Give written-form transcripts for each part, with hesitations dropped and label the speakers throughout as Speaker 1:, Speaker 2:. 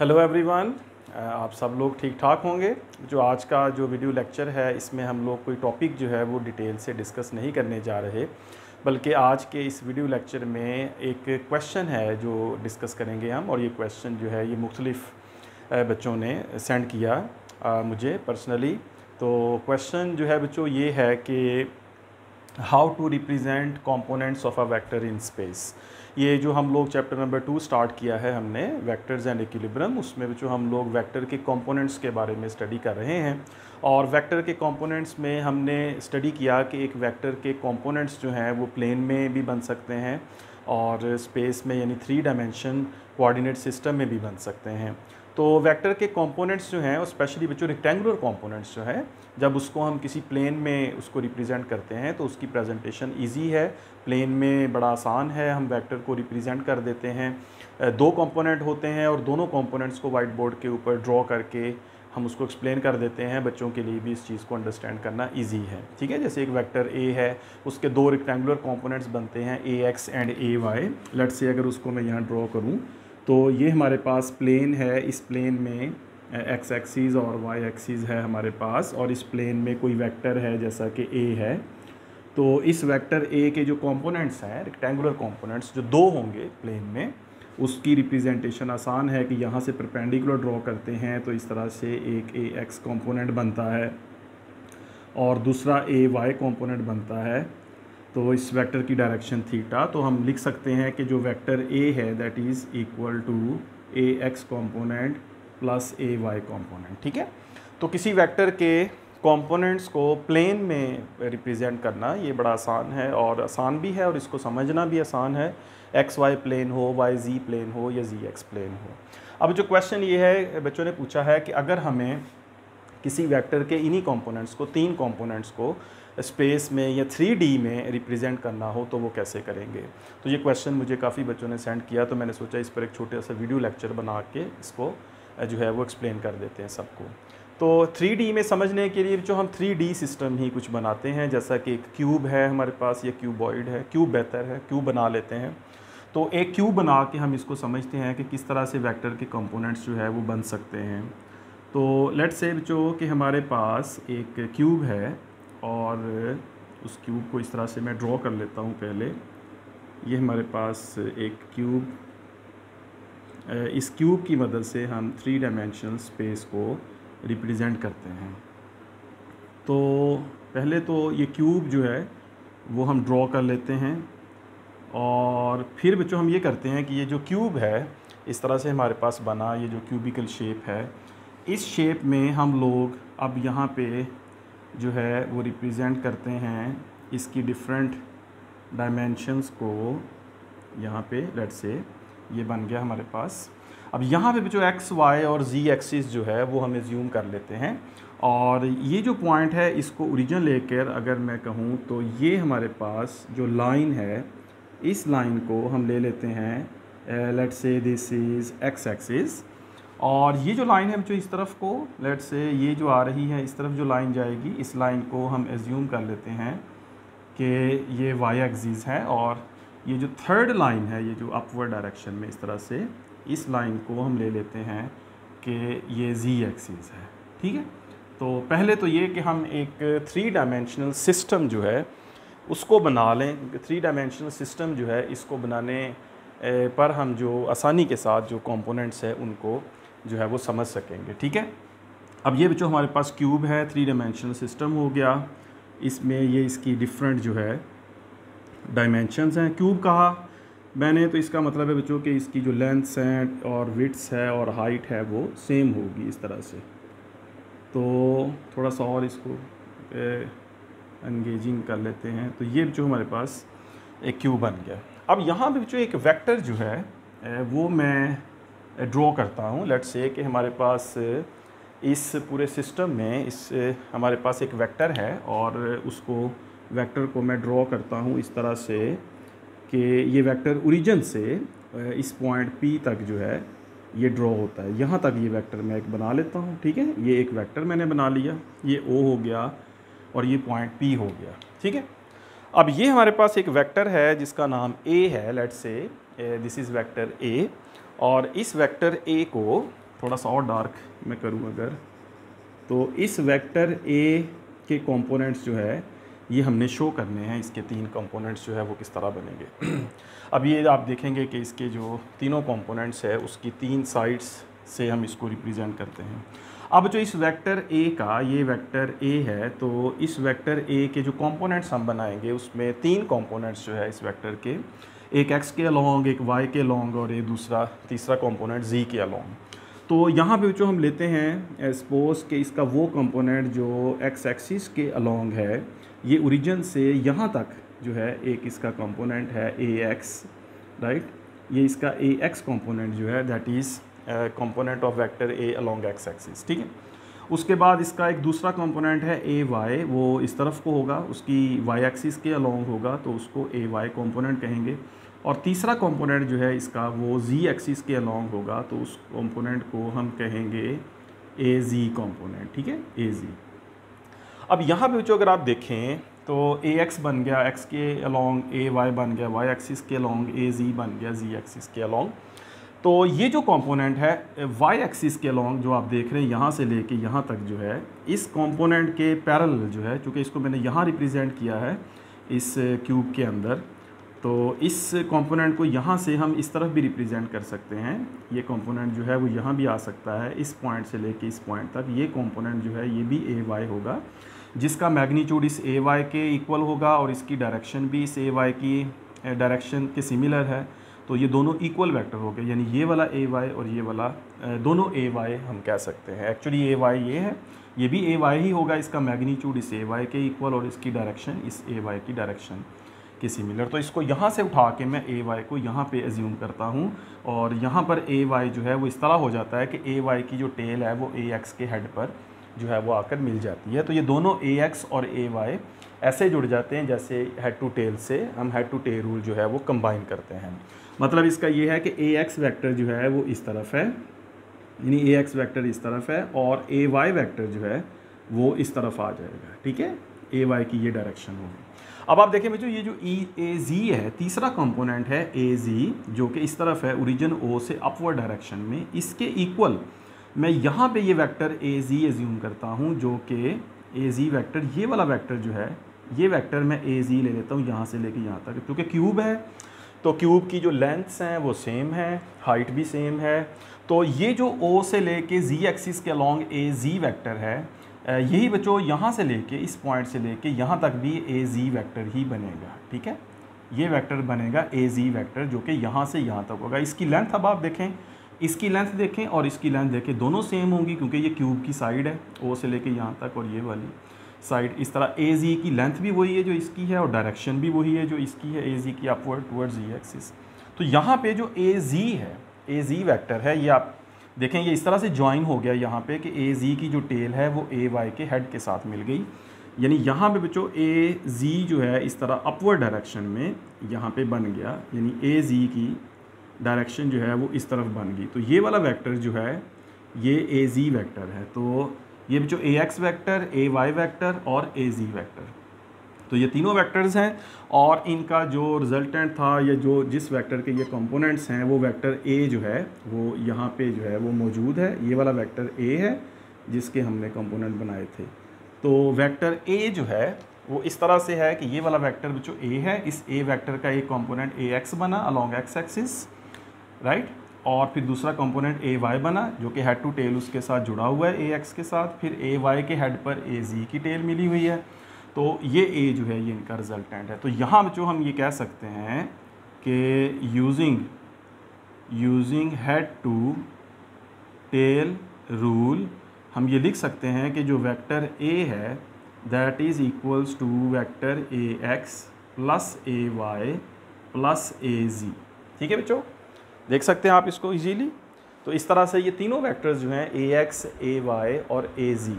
Speaker 1: Hello everyone, आप सब लोग ठीक ठाक होंगे। जो आज का जो वीडियो लेक्चर है इसमें हम लोग कोई टॉपिक जो है वो डिटेल से डिस्कस नहीं करने जा रहे, बल्कि आज के इस वीडियो लेक्चर में एक क्वेश्चन है जो डिस्कस करेंगे हम। और ये क्वेश्चन जो है ये मुख्तलिफ़ बच्चों ने सेंड किया मुझे पर्सनली। तो क्वेश्चन जो है बच्चों ये है कि how to represent components of a vector in space. ये जो हम लोग चैप्टर नंबर 2 स्टार्ट किया है हमने, वेक्टर्स एंड इक्विलिब्रियम, उसमें जो हम लोग वेक्टर के कंपोनेंट्स के बारे में स्टडी कर रहे हैं। और वेक्टर के कंपोनेंट्स में हमने स्टडी किया कि एक वेक्टर के कंपोनेंट्स जो हैं वो प्लेन में भी बन सकते हैं और स्पेस में यानी 3 डायमेंशन कोऑर्डिनेट सिस्टम में भी बन सकते हैं। तो वेक्टर के कंपोनेंट्स जो हैं, स्पेशली बच्चों रेक्टेंगुलर कंपोनेंट्स जो है, जब उसको हम किसी प्लेन में उसको रिप्रेजेंट करते हैं तो उसकी प्रेजेंटेशन इजी है, प्लेन में बड़ा आसान है, हम वेक्टर को रिप्रेजेंट कर देते हैं। 2 कंपोनेंट होते हैं और दोनों कंपोनेंट्स को वाइट बोर्ड के ऊपर ड्रॉ करके हम उसको एक्सप्लेन कर देते हैं। बच्चों के लिए भी इस चीज़ को अंडरस्टैंड करना इजी है, ठीक है। जैसे एक वेक्टर ए है, उसके 2 रेक्टेंगुलर कंपोनेंट्स बनते हैं A X and A Y. Let's say अगर उसको मैं यहाँ ड्रॉ करूँ तो ये हमारे पास प्लेन है, इस प्लेन में एक्स एक्सिस और वाई एक्सिस है हमारे पास, और इस प्लेन में कोई वेक्टर है जैसा कि ए है। तो इस वेक्टर ए के जो कंपोनेंट्स हैं, रेक्टेंगुलर कंपोनेंट्स जो 2 होंगे प्लेन में, उसकी रिप्रेजेंटेशन आसान है कि यहाँ से परपेंडिकुलर ड्रॉ करते हैं तो इस तरह से एक ए एक्स कंपोनेंट बनता है और दूसरा ए वाई कंपोनेंट बनता है। तो इस वेक्टर की डायरेक्शन थीटा, तो हम लिख सकते हैं कि जो वेक्टर ए है that is equal to A X component plus A Y component, ठीक है। तो किसी वेक्टर के कंपोनेंट्स को प्लेन में रिप्रेजेंट करना ये बड़ा आसान है, और आसान भी है और इसको समझना भी आसान है। एक्स वाई प्लेन हो, वाई जी प्लेन हो या जी एक्स प्लेन हो। अब जो क्वेश्चन ये है, बच्चों ने पूछा है कि अगर हमें किसी वेक्टर के इन्हीं कंपोनेंट्स को, 3 कंपोनेंट्स को स्पेस में या 3D में रिप्रेजेंट करना हो तो वो कैसे करेंगे। तो ये क्वेश्चन मुझे काफ़ी बच्चों ने सेंड किया, तो मैंने सोचा इस पर एक छोटा सा वीडियो लेक्चर बना के इसको जो है वो एक्सप्लेन कर देते हैं सबको। तो 3D में समझने के लिए जो हम 3D सिस्टम ही कुछ बनाते हैं, जैसा कि एक क्यूब है हमारे पास, ये क्यूबॉइड है, क्यूब बेहतर है, क्यूब बना लेते हैं। तो एक क्यूब बना के हम इसको समझते हैं कि किस तरह से वेक्टर के कंपोनेंट्स जो है वो बन सकते हैं। तो लेट्स से बच्चों कि हमारे पास एक क्यूब है और उस क्यूब को इस तरह से मैं ड्रॉ कर लेता हूँ। पहले ये हमारे पास एक क्यूब, इस क्यूब की मदद से हम 3 डायमेंशनल स्पेस को रिप्रेजेंट करते हैं। तो पहले तो ये क्यूब जो है वो हम ड्रॉ कर लेते हैं, और फिर बच्चों हम ये करते हैं कि ये जो क्यूब है इस तरह से हमारे पास बना, ये जो क्यूबिकल शेप है, इस शेप में हम लोग अब यहाँ पे जो है वो रिप्रेजेंट करते हैं इसकी डिफरेंट डायमेंशंस को। यहाँ पे लेट्स से ये बन गया हमारे पास। अब यहाँ पे जो एक्स वाई और जी एक्सिस जो है वो हम एज्यूम कर लेते हैं, और ये जो पॉइंट है इसको ओरिजिन लेकर अगर मैं कहूँ तो ये हमारे पास जो लाइन है, इस लाइन को हम ले लेते हैं, let's say this is x axis, और ये जो लाइन है जो इस तरफ को, लेट्स से ये जो आ रही है इस तरफ जो लाइन जाएगी, इस लाइन को हम एज्यूम कर लेते हैं कि ये वाई एक्सिस है, और ये जो थर्ड लाइन है ये जो अपवर्ड डायरेक्शन में इस तरह से, इस लाइन को हम ले लेते हैं कि ये जी एक्सिस है, ठीक है। तो पहले तो ये कि हम एक 3 डायमेंशनल सिस्टम जो है उसको बना लें। 3 डायमेंशनल सिस्टम जो है इसको बनाने पर हम जो आसानी के साथ जो कंपोनेंट्स है उनको जो है वो समझ सकेंगे, ठीक है। अब ये जो हमारे पास क्यूब है, 3 डायमेंशनल सिस्टम हो गया, इसमें ये इसकी डिफरेंट जो है डायमेंशंस हैं। क्यूब कहा मैंने तो इसका मतलब है बच्चों कि इसकी जो लेंथ्स हैं और विड्थ्स है और हाइट है वो सेम होगी इस तरह से। तो थोड़ा सा और इसको एंगेजिंग कर लेते हैं। तो ये जो हमारे पास एक क्यूब बन गया। अब यहाँ पे जो एक वेक्टर जो है वो मैं ड्रॉ करता हूँ। लेट्स से कि हमारे पास इस पूरे सिस्टम में हमारे पास एक वेक्टर है, और उसको वेक्टर को मैं ड्रॉ करता हूँ इस तरह से कि ये वेक्टर ओरिजिन से इस पॉइंट P तक जो है ये ड्रॉ होता है। यहाँ तक ये वेक्टर मैं एक बना लेता हूँ, ठीक है। ये एक वेक्टर मैंने बना लिया, ये O हो गया और ये पॉइंट P हो गया, ठीक है। अब ये हमारे पास एक वेक्टर है जिसका नाम A है, let's say this is vector A, और इस वेक्टर A को थोड़ा सा और डार्क मैं करूँ अगर, तो इस वेक्टर ए के कंपोनेंट्स जो है ये हमने शो करने हैं, इसके 3 कंपोनेंट्स जो है वो किस तरह बनेंगे। अब ये आप देखेंगे कि इसके जो तीनों कंपोनेंट्स है उसकी 3 साइड्स से हम इसको रिप्रेजेंट करते हैं। अब जो इस वेक्टर ए का, ये वेक्टर ए है, तो इस वेक्टर ए के जो कंपोनेंट्स हम बनाएंगे उसमें 3 कंपोनेंट्स जो है इस वेक्टर के, एक एक्स के अलॉन्ग, एक वाई के अलॉन्ग और एक तीसरा कंपोनेंट जी के अलॉन्ग। तो यहाँ पे जो हम लेते हैं सपोज कि इसका वो कंपोनेंट जो एक्स एक्सिस के अलॉन्ग है, ये ओरिजिन से यहाँ तक जो है एक इसका कंपोनेंट है ए एक्स, राइट। ये इसका ए एक्स कंपोनेंट जो है that is component of vector A along X axis, ठीक है। उसके बाद इसका एक दूसरा कंपोनेंट है ए वाई, वो इस तरफ को होगा, उसकी वाई एक्सिस के अलॉन्ग होगा तो उसको ए वाई कंपोनेंट कहेंगे। और तीसरा कंपोनेंट जो है इसका वो जी एक्सिस के अलॉन्ग होगा तो उस कंपोनेंट को हम कहेंगे ए जी कंपोनेंट, ठीक है, ए जी। अब यहाँ पे जो अगर आप देखें तो ए एक्स बन गया एक्स के अलॉन्ग, ए वाई बन गया वाई एक्सिस के अलॉन्ग, ए जी बन गया जी एक्सिस के अलॉन्ग। तो ये जो कंपोनेंट है वाई एक्सिस के अलॉन्ग जो आप देख रहे हैं यहाँ से लेके यहाँ तक जो है, इस कंपोनेंट के पैरेलल जो है, चूँकि इसको मैंने यहाँ रिप्रेजेंट किया है इस क्यूब के अंदर, तो इस कंपोनेंट को यहाँ से हम इस तरफ भी रिप्रेजेंट कर सकते हैं। ये कंपोनेंट जो है वो यहाँ भी आ सकता है, इस पॉइंट से लेके इस पॉइंट तक ये कंपोनेंट जो है ये भी ए वाई होगा, जिसका मैग्नीट्यूड इस ए वाई के इक्वल होगा और इसकी डायरेक्शन भी इस ए वाई की डायरेक्शन के सिमिलर है। तो ये दोनों इक्वल वेक्टर हो गए, यानी ये वाला ए वाई और ये वाला दोनों ए वाई हम कह सकते हैं। एक्चुअली ए वाई ये है, ये भी ए वाई ही होगा, इसका मैग्नीट्यूड इस ए वाई के इक्वल और इसकी डायरेक्शन इस ए वाई की डायरेक्शन के सिमिलर। तो इसको यहाँ से उठा के मैं ए वाई को यहाँ पे एज्यूम करता हूँ और यहाँ पर ए वाई जो है वो इस तरह हो जाता है कि ए वाई की जो टेल है वो ए एक्स के हेड पर जो है वो आकर मिल जाती है। तो ये दोनों ए एक्स और ए वाई ऐसे जुड़ जाते हैं जैसे हेड टू टेल से हम हेड टू टेल रूल जो है वो कंबाइन करते हैं। मतलब इसका ये है कि ए एक्स वैक्टर जो है वो इस तरफ है, यानी ए एक्स वैक्टर इस तरफ है और ए वाई वैक्टर जो है वो इस तरफ आ जाएगा, ठीक है, ए वाई की ये डायरेक्शन होगी। अब आप देखें बच्चों ये जो ए जी है, तीसरा कंपोनेंट है ए जी जो कि इस तरफ है ओरिजिन ओ से अपवर्ड डायरेक्शन में, इसके इक्वल मैं यहाँ पे ये वेक्टर ए जी एज्यूम करता हूँ जो कि ए जी वेक्टर, ये वाला वेक्टर जो है ये वेक्टर मैं ए जी ले लेता हूँ यहाँ से लेके यहाँ तक, क्योंकि क्यूब है तो क्यूब की जो लेंथ्स हैं वो सेम है, हाइट भी सेम है। तो ये जो ओ से लेके जी एक्सिस के अलॉन्ग ए जी वेक्टर है, यही बच्चों यहाँ से लेके इस पॉइंट से लेके यहाँ तक भी ए जी वेक्टर ही बनेगा, ठीक है। ये वेक्टर बनेगा ए जी वेक्टर जो कि यहाँ से यहाँ तक होगा। इसकी लेंथ अब आप देखें, इसकी लेंथ देखें और इसकी लेंथ देखें, दोनों सेम होंगी क्योंकि ये क्यूब की साइड है ओ से लेके यहाँ तक और ये वाली साइड इस तरह। ए जी की लेंथ भी वही है जो इसकी है और डायरेक्शन भी वही है जो इसकी है, ए जी की अपवर्ड टुवर्ड्स जी एक्सिस। तो यहाँ पे जो ए जी है, ए जी वेक्टर है, ये आप देखें ये इस तरह से ज्वाइन हो गया यहाँ पे कि ए जी की जो टेल है वो ए वाई के हेड के साथ मिल गई। यानी यहाँ पे बच्चों ए जी जो है इस तरह अपवर्ड डायरेक्शन में यहाँ पे बन गया, यानी ए जी की डायरेक्शन जो है वो इस तरफ बन गई। तो ये वाला वेक्टर जो है ये ए जी वेक्टर है। तो ये बच्चों ए एक्स वेक्टर, ए वाई वेक्टर और ए जी वेक्टर, तो ये तीनों वेक्टर्स हैं और इनका जो रिजल्टेंट था या जो जिस वेक्टर के ये कंपोनेंट्स हैं वो वेक्टर ए जो है वो यहाँ पे जो है वो मौजूद है। ये वाला वेक्टर ए है जिसके हमने कंपोनेंट बनाए थे। तो वेक्टर ए जो है वो इस तरह से है कि ये वाला वेक्टर बच्चों ए है, इस ए वेक्टर का एक कंपोनेंट ए एक्स बना अलॉन्ग एक्स एक्सिस, राइट, और फिर दूसरा कंपोनेंट ए वाई बना जो कि हेड टू टेल उसके साथ जुड़ा हुआ है ए एक्स के साथ, फिर ए वाई के हेड पर ए जी की टेल मिली हुई है। तो ये ए जो है ये इनका रिजल्टेंट है। तो यहाँ जो हम ये कह सकते हैं कि using head to tail rule हम ये लिख सकते हैं कि जो वेक्टर ए है that is equals to vector A X plus A Y plus A Z, ठीक है बच्चों, देख सकते हैं आप इसको इजीली। तो इस तरह से ये तीनों वेक्टर्स जो हैं ए एक्स, ए वाई और ए जी,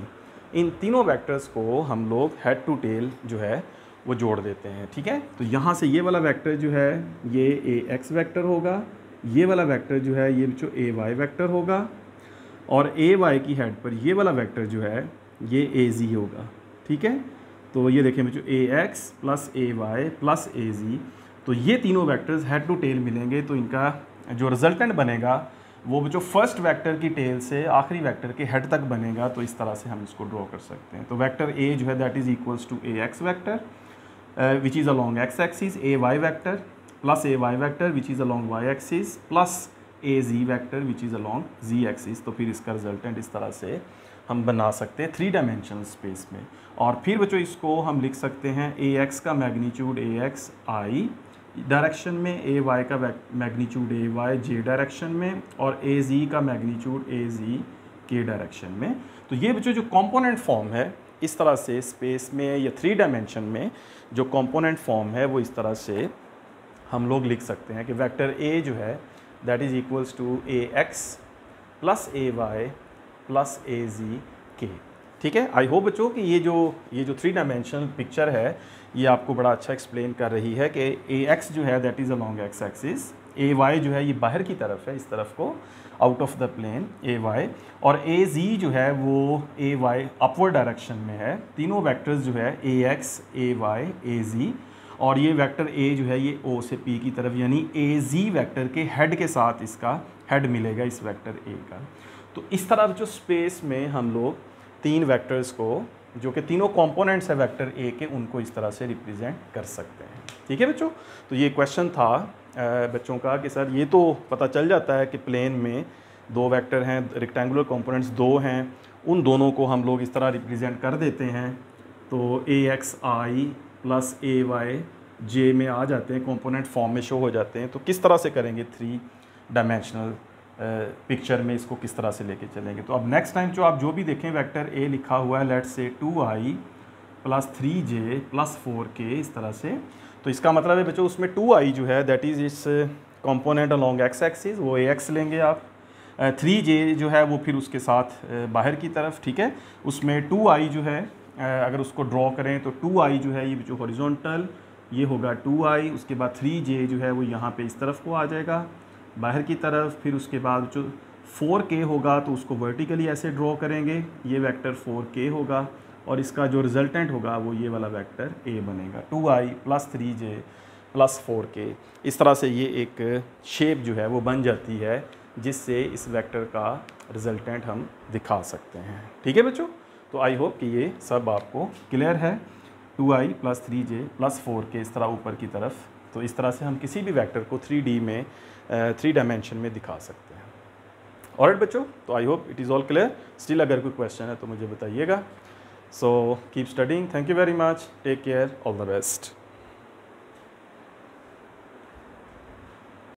Speaker 1: इन तीनों वेक्टर्स को हम लोग हेड टू टेल जो है वो जोड़ देते हैं, ठीक है। तो यहाँ से ये वाला वेक्टर जो है ये ए एक्स वेक्टर होगा, ये वाला वेक्टर जो है ये जो ए वाई वेक्टर होगा और ए वाई की हेड पर ये वाला वेक्टर जो है ये ए जी होगा, ठीक है। तो ये देखें बच्चों ए X plus A Y plus A जी, तो ये तीनों वेक्टर्स हेड टू टेल मिलेंगे तो इनका जो रिजल्टेंट बनेगा वो जो फर्स्ट वेक्टर की टेल से आखिरी वेक्टर के हेड तक बनेगा, तो इस तरह से हम इसको ड्रॉ कर सकते हैं। तो वेक्टर ए जो है that is equals to A X vector which is along X axis, A Y vector plus A Y vector which is along Y axis plus A Z vector which is along Z axis. तो फिर इसका resultant इस तरह से हम बना सकते हैं 3 डायमेंशनल स्पेस में। और फिर बच्चों इसको हम लिख सकते हैं ए एक्स का magnitude A X I direction में, ए वाई का magnitude A Y J direction में, और ए जी का मैग्नीट्यूड ए जी के डायरेक्शन में। तो ये बच्चों जो कंपोनेंट फॉर्म है इस तरह से स्पेस में या 3 डायमेंशन में जो कंपोनेंट फॉर्म है वो इस तरह से हम लोग लिख सकते हैं कि वेक्टर ए जो है that is equals to A X plus A Y plus A Z के। ठीक है, आई होप बच्चों कि ये जो 3 डायमेंशनल पिक्चर है ये आपको बड़ा अच्छा एक्सप्लेन कर रही है कि ए एक्स जो है that is along X axis, A Y जो है ये बाहर की तरफ है, इस तरफ को out of the plane A Y, और ए जी जो है वो ए वाई अपवर्ड डायरेक्शन में है। तीनों वेक्टर्स जो है ए एक्स ए वाई ए जी, और ये वेक्टर ए जो है ये ओ से पी की तरफ, यानी ए जी वेक्टर के हेड के साथ इसका हेड मिलेगा इस वेक्टर ए का। तो इस तरह जो स्पेस में हम लोग 3 वेक्टर्स को जो कि तीनों कंपोनेंट्स है वेक्टर ए के उनको इस तरह से रिप्रेजेंट कर सकते हैं। ठीक है बच्चों, तो ये क्वेश्चन था बच्चों का कि सर ये तो पता चल जाता है कि प्लेन में 2 वेक्टर हैं, रेक्टेंगुलर कंपोनेंट्स 2 हैं, उन दोनों को हम लोग इस तरह रिप्रेजेंट कर देते हैं। तो ए X I plus A Y जे में आ जाते हैं, कंपोनेंट फॉर्म में शो हो जाते हैं। तो किस तरह से करेंगे 3 डायमेंशनल पिक्चर में इसको किस तरह से लेके चलेंगे। तो अब नेक्स्ट टाइम जो आप जो भी देखें वेक्टर ए लिखा हुआ है let's say 2i plus 3j plus 4k इस तरह से, तो इसका मतलब है बच्चों उसमें 2i जो है दैट इज़ इस कंपोनेंट अलॉन्ग एक्स एक्सिस, वो ax लेंगे आप। 3j जो है वो फिर उसके साथ बाहर की तरफ, ठीक है, उसमें 2i जो है अगर उसको ड्रॉ करें तो 2i जो है ये जो हॉरिजॉन्टल ये होगा 2i, उसके बाद 3j जो है वो यहाँ पे इस तरफ को आ जाएगा बाहर की तरफ। फिर उसके बाद जो 4k होगा तो उसको वर्टिकली ऐसे ड्रॉ करेंगे, ये वेक्टर 4k होगा, और इसका जो रिजल्टेंट होगा वो ये वाला वेक्टर a बनेगा 2i plus 3j plus 4k। इस तरह से ये एक शेप जो है वो बन जाती है जिससे इस वेक्टर का रिजल्टेंट हम दिखा सकते हैं। ठीक है बच्चों, तो आई होप कि ये सब आपको क्लियर है। 2i plus 3j plus 4k इस तरह ऊपर की तरफ, तो इस तरह से हम किसी भी वेक्टर को 3D में 3 डायमेंशन में दिखा सकते हैं। ऑलराइट बच्चों, तो I hope it is all clear. Still अगर कोई क्वेश्चन है तो मुझे बताइएगा। So keep studying, thank you very much, take care, all the best.